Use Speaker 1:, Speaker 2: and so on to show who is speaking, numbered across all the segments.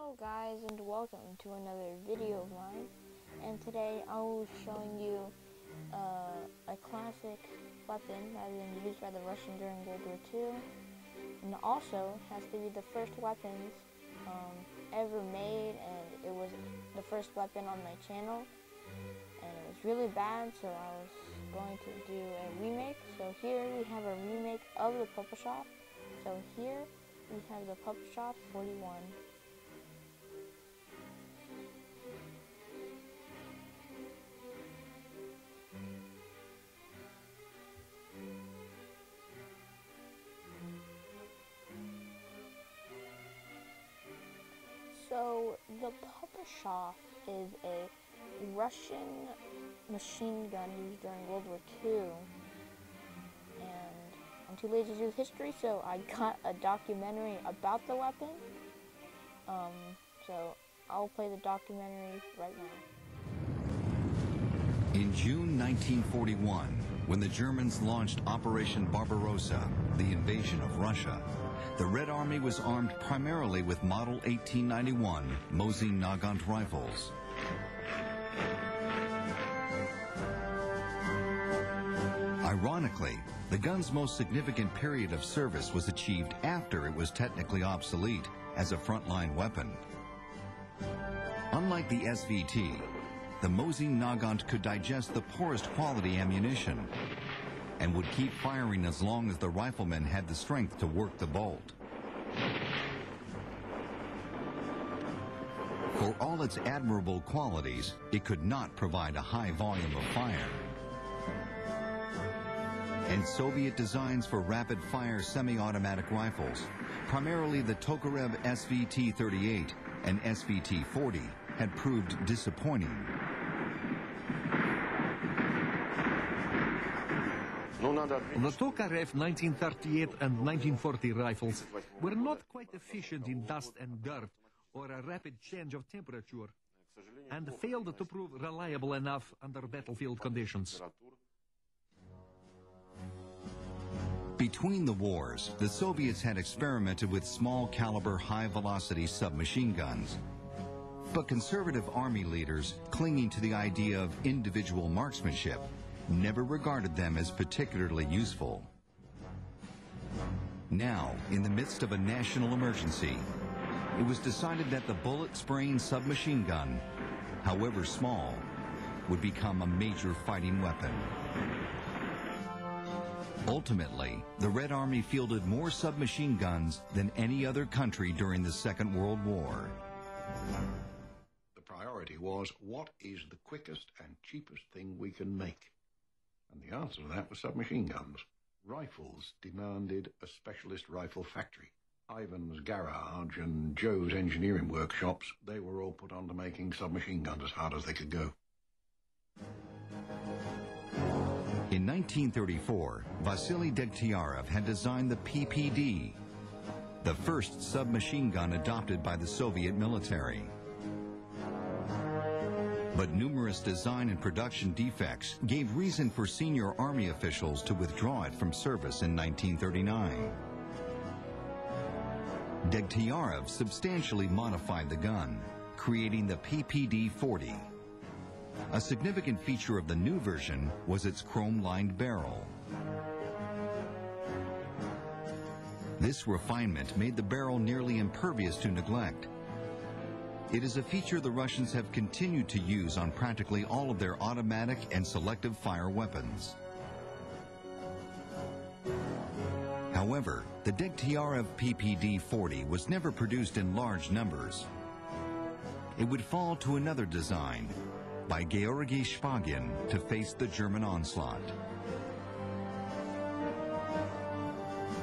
Speaker 1: Hello guys, and welcome to another video of mine. And today I will be showing you a classic weapon that has been used by the Russians during World War II, and also has to be the first weapons ever made, and it was the first weapon on my channel, and it was really bad, so I was going to do a remake. So here we have a remake of the PPSH. So here we have the PPSH-41. So the PPSH is a Russian machine gun used during World War II, and I'm too lazy to do history, so I got a documentary about the weapon. So I'll play the documentary right now.
Speaker 2: In June 1941, when the Germans launched Operation Barbarossa, the invasion of Russia, the Red Army was armed primarily with Model 1891 Mosin Nagant rifles. Ironically, the gun's most significant period of service was achieved after it was technically obsolete as a frontline weapon. Unlike the SVT, the Mosin Nagant could digest the poorest quality ammunition and would keep firing as long as the riflemen had the strength to work the bolt. For all its admirable qualities, it could not provide a high volume of fire. And Soviet designs for rapid-fire semi-automatic rifles, primarily the Tokarev SVT-38 and SVT-40, had proved disappointing.
Speaker 3: The Tokarev 1938 and 1940 rifles were not quite efficient in dust and dirt or a rapid change of temperature, and failed to prove reliable enough under battlefield conditions.
Speaker 2: Between the wars, the Soviets had experimented with small-caliber, high-velocity submachine guns. But conservative army leaders, clinging to the idea of individual marksmanship, never regarded them as particularly useful. Now, in the midst of a national emergency, it was decided that the bullet-spraying submachine gun, however small, would become a major fighting weapon. Ultimately, the Red Army fielded more submachine guns than any other country during the Second World War.
Speaker 4: The priority was, what is the quickest and cheapest thing we can make? And the answer to that was submachine guns. Rifles demanded a specialist rifle factory. Ivan's garage and Joe's engineering workshops, they were all put on to making submachine guns as hard as they could go.
Speaker 2: In 1934, Vasily Degtyarev had designed the PPD, the first submachine gun adopted by the Soviet military. But numerous design and production defects gave reason for senior Army officials to withdraw it from service in 1939. Degtyarev substantially modified the gun, creating the PPD-40. A significant feature of the new version was its chrome-lined barrel. This refinement made the barrel nearly impervious to neglect. It is a feature the Russians have continued to use on practically all of their automatic and selective fire weapons. However, the Degtyarev PPD-40 was never produced in large numbers. It would fall to another design by Georgy Shpagin to face the German onslaught.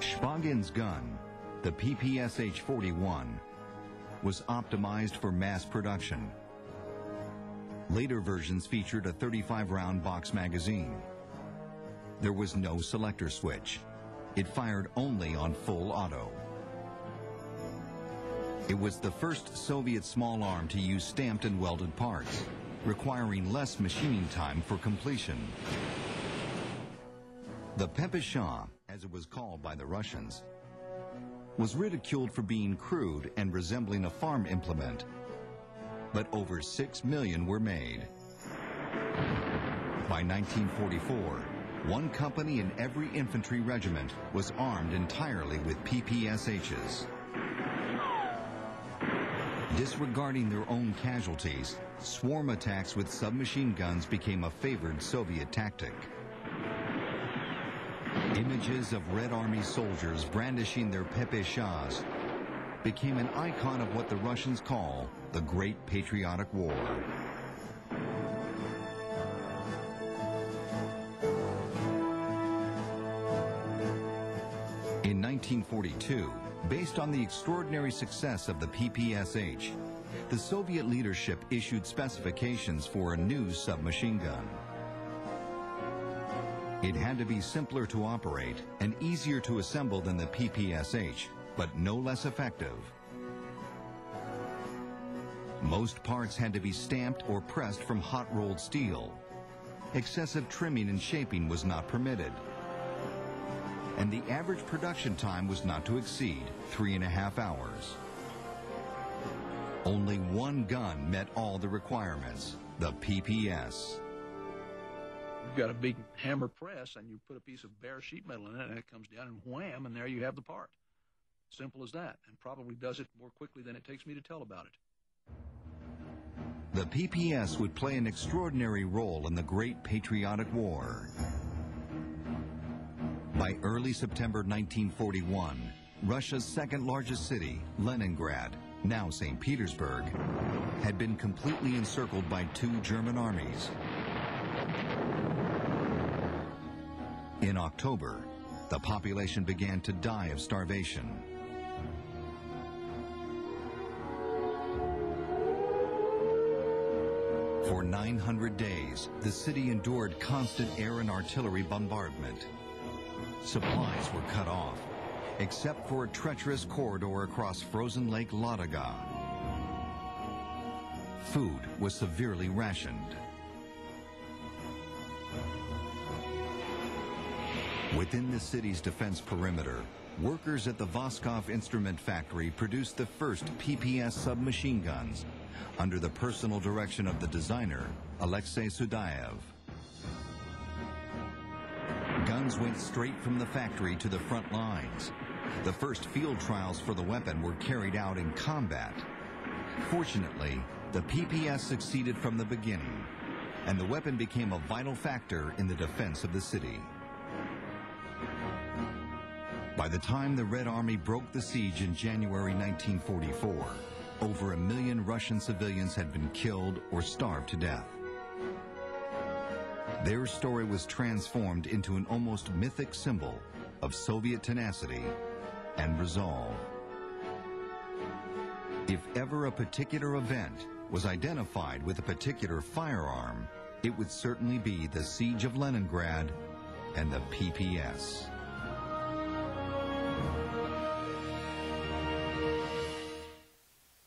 Speaker 2: Shpagin's gun, the PPSH-41, was optimized for mass production. Later versions featured a 35-round box magazine. There was no selector switch. It fired only on full auto. It was the first Soviet small arm to use stamped and welded parts, requiring less machining time for completion. The PPSH, as it was called by the Russians, was ridiculed for being crude and resembling a farm implement, but over 6 million were made. By 1944, one company in every infantry regiment was armed entirely with PPSHs. Disregarding their own casualties, swarm attacks with submachine guns became a favored Soviet tactic. Images of Red Army soldiers brandishing their PPSHs became an icon of what the Russians call the Great Patriotic War. In 1942, based on the extraordinary success of the PPSH, the Soviet leadership issued specifications for a new submachine gun. It had to be simpler to operate and easier to assemble than the PPSH, but no less effective. Most parts had to be stamped or pressed from hot-rolled steel. Excessive trimming and shaping was not permitted. And the average production time was not to exceed 3.5 hours. Only one gun met all the requirements, the PPS.
Speaker 5: You've got a big hammer press, and you put a piece of bare sheet metal in it, and it comes down, and wham, and there you have the part. Simple as that, and probably does it more quickly than it takes me to tell about it.
Speaker 2: The PPS would play an extraordinary role in the Great Patriotic War. By early September 1941, Russia's second-largest city, Leningrad, now St. Petersburg, had been completely encircled by 2 German armies. In October, the population began to die of starvation. For 900 days, the city endured constant air and artillery bombardment. Supplies were cut off, except for a treacherous corridor across frozen Lake Ladoga. Food was severely rationed. Within the city's defense perimeter, workers at the Voskov Instrument Factory produced the first PPS submachine guns under the personal direction of the designer, Alexei Sudayev. Guns went straight from the factory to the front lines. The first field trials for the weapon were carried out in combat. Fortunately, the PPS succeeded from the beginning, and the weapon became a vital factor in the defense of the city. By the time the Red Army broke the siege in January 1944, over 1 million Russian civilians had been killed or starved to death. Their story was transformed into an almost mythic symbol of Soviet tenacity and resolve. If ever a particular event was identified with a particular firearm, it would certainly be the Siege of Leningrad and the PPS.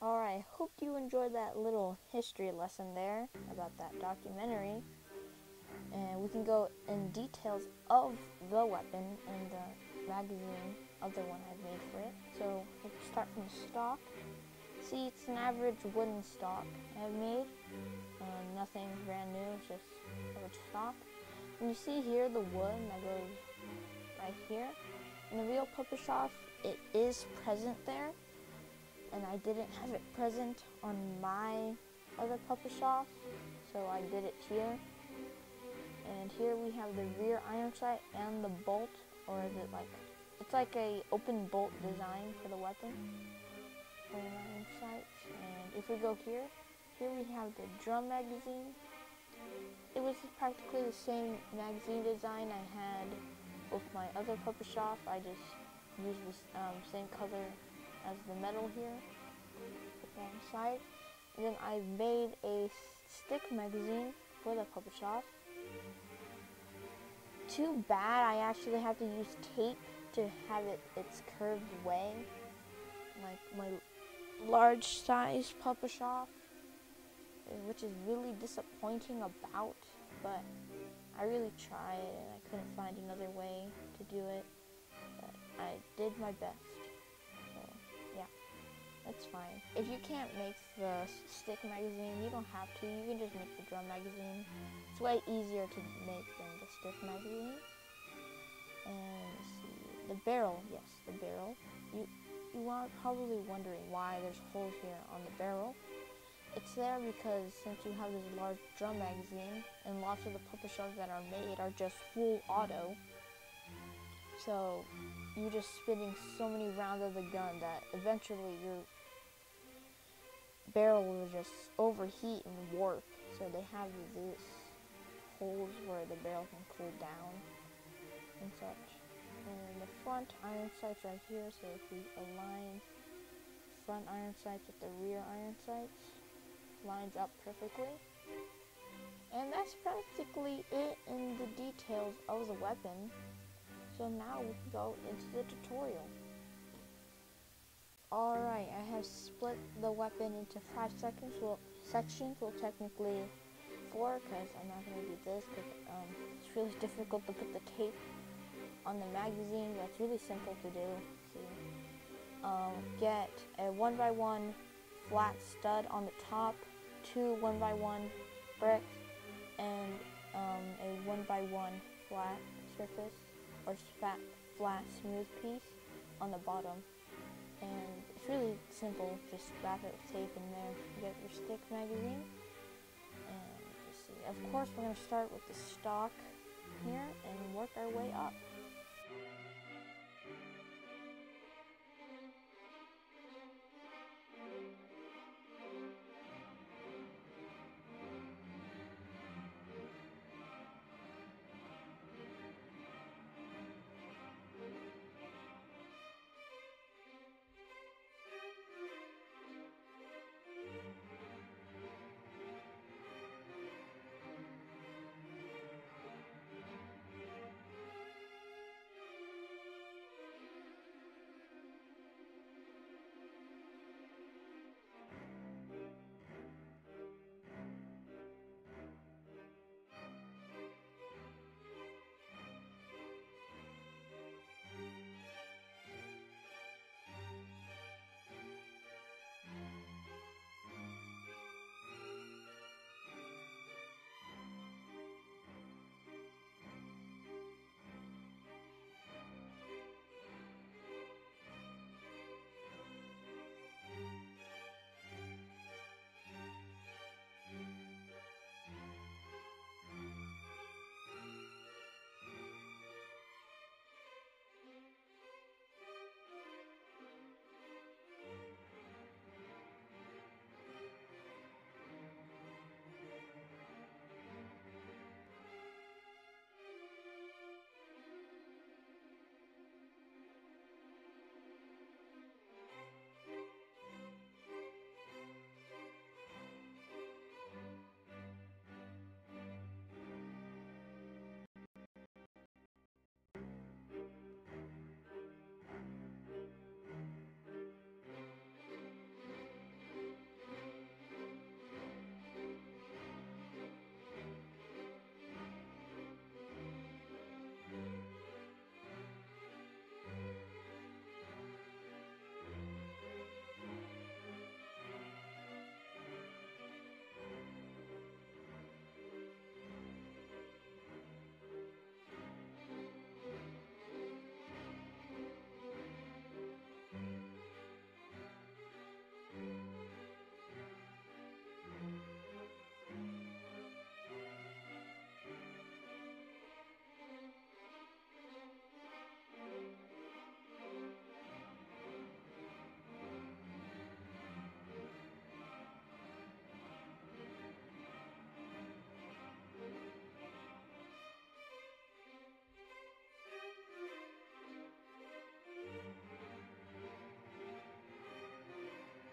Speaker 1: Alright, hope you enjoyed that little history lesson there about that documentary. And we can go in details of the weapon and the magazine, other one I've made for it. So we'll start from the stock. See, it's an average wooden stock I've made. Nothing brand new, it's just average stock. And you see here the wood that goes right here. In the real PPSH, it is present there. And I didn't have it present on my other PPSH, so I did it here. And here we have the rear iron sight and the bolt, or is it like, it's like a open bolt design for the weapon. Rear iron sights. And if we go here we have the drum magazine. It was practically the same magazine design I had with my other PPSH. I just used the same color as the metal here on the side. And then I made a stick magazine for the PPSH. Too bad I actually have to use tape to have its curved way, like my large size PPSH, which is really disappointing about, but I really tried and I couldn't find another way to do it, but I did my best. It's fine. If you can't make the stick magazine, you don't have to. You can just make the drum magazine. It's way easier to make than the stick magazine. And let's see, the barrel. Yes, the barrel. You are probably wondering why there's holes here on the barrel. It's there because since you have this large drum magazine, and lots of the puppet shells that are made are just full auto, so you're just spinning so many rounds of the gun that eventually your barrel will just overheat and warp. So they have these holes where the barrel can cool down and such. And the front iron sights right here, so if we align front iron sights with the rear iron sights, lines up perfectly. And that's practically it in the details of the weapon. So now we can go into the tutorial. Alright, I have split the weapon into 5 sections. Sections, well technically 4, because I'm not going to do this because it's really difficult to put the tape on the magazine, but it's really simple to do. See, get a 1x1 flat stud on the top, 2 1x1 bricks, and a 1x1 flat surface or flat smooth piece on the bottom. And it's really simple, just wrap it with tape in there. You get your stick magazine. And let's see, of course we're going to start with the stock here and work our way up.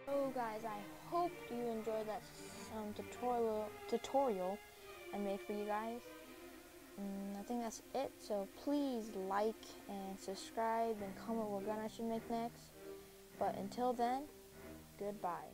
Speaker 1: So guys, I hope you enjoyed that tutorial I made for you guys. I think that's it, so please like and subscribe and comment what gun I should make next. But until then, goodbye.